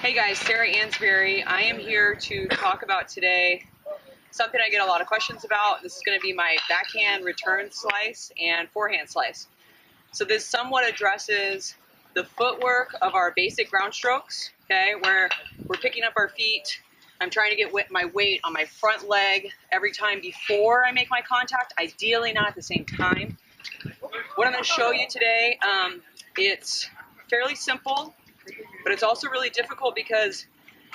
Hey guys, Sarah Ansboury. I am here to talk about today something I get a lot of questions about. This is going to be my backhand return slice and forehand slice. So this somewhat addresses the footwork of our basic ground strokes, okay, where we're picking up our feet. I'm trying to get my weight on my front leg every time before I make my contact, ideally not at the same time. What I'm going to show you today, it's fairly simple, but it's also really difficult because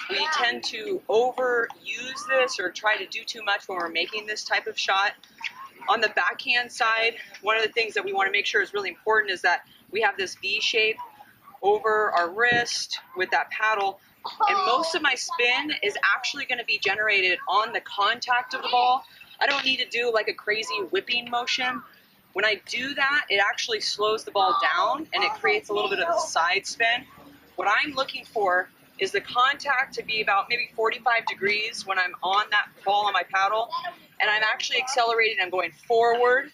we tend to overuse this or try to do too much when we're making this type of shot. On the backhand side, one of the things that we want to make sure is really important is that we have this V shape over our wrist with that paddle, and most of my spin is actually going to be generated on the contact of the ball. I don't need to do like a crazy whipping motion. When I do that, it actually slows the ball down and it creates a little bit of a side spin. What I'm looking for is the contact to be about maybe 45 degrees when I'm on that ball on my paddle, and I'm actually accelerating, I'm going forward.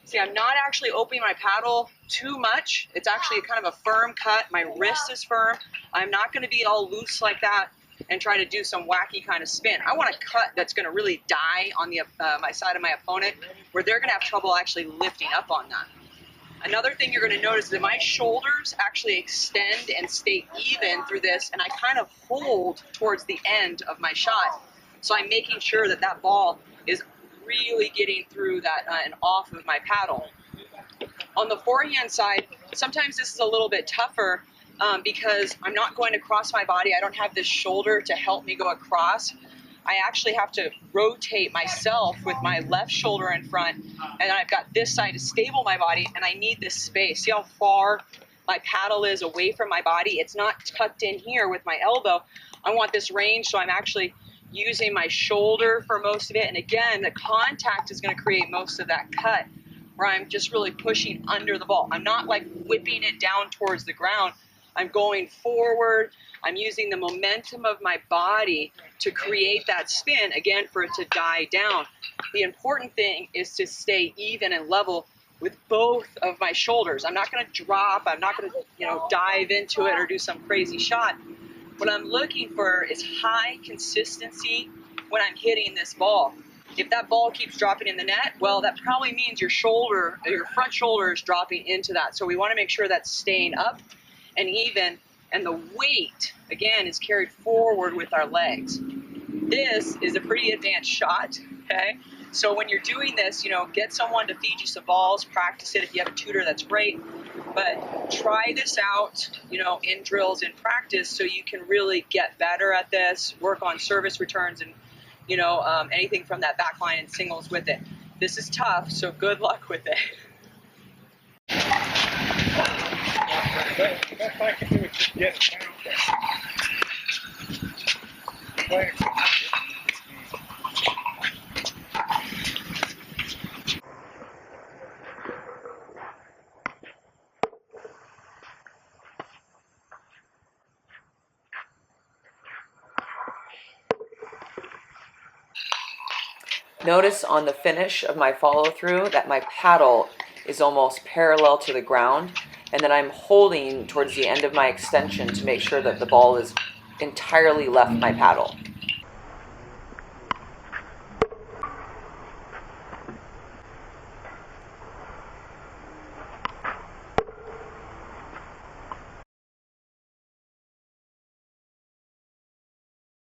See, I'm not actually opening my paddle too much. It's actually kind of a firm cut. My wrist is firm. I'm not going to be all loose like that and try to do some wacky kind of spin. I want a cut that's going to really die on the my side of my opponent, where they're going to have trouble actually lifting up on that. Another thing you're going to notice is that my shoulders actually extend and stay even through this, and I kind of hold towards the end of my shot. So I'm making sure that that ball is really getting through that and off of my paddle. On the forehand side, sometimes this is a little bit tougher because I'm not going across my body. I don't have this shoulder to help me go across. I actually have to rotate myself with my left shoulder in front, and I've got this side to stable my body, and I need this space. See how far my paddle is away from my body? It's not tucked in here with my elbow. I want this range, so I'm actually using my shoulder for most of it, and again, the contact is going to create most of that cut, where I'm just really pushing under the ball. I'm not like whipping it down towards the ground. I'm going forward. I'm using the momentum of my body to create that spin, again, for it to die down. The important thing is to stay even and level with both of my shoulders. I'm not going to drop. I'm not going to, dive into it or do some crazy shot. What I'm looking for is high consistency when I'm hitting this ball. If that ball keeps dropping in the net, well, that probably means your shoulder, your front shoulder is dropping into that. So we want to make sure that's staying up and even, and the weight, again, is carried forward with our legs. This is a pretty advanced shot, okay? So when you're doing this, get someone to feed you some balls, practice it. If you have a tutor, that's great. But try this out, in drills, in practice, so you can really get better at this, work on service returns and, anything from that back line and singles with it. This is tough, so good luck with it. Best I can do is just get it down there. Notice on the finish of my follow through that my paddle is almost parallel to the ground, and then I'm holding towards the end of my extension to make sure that the ball is entirely left my paddle.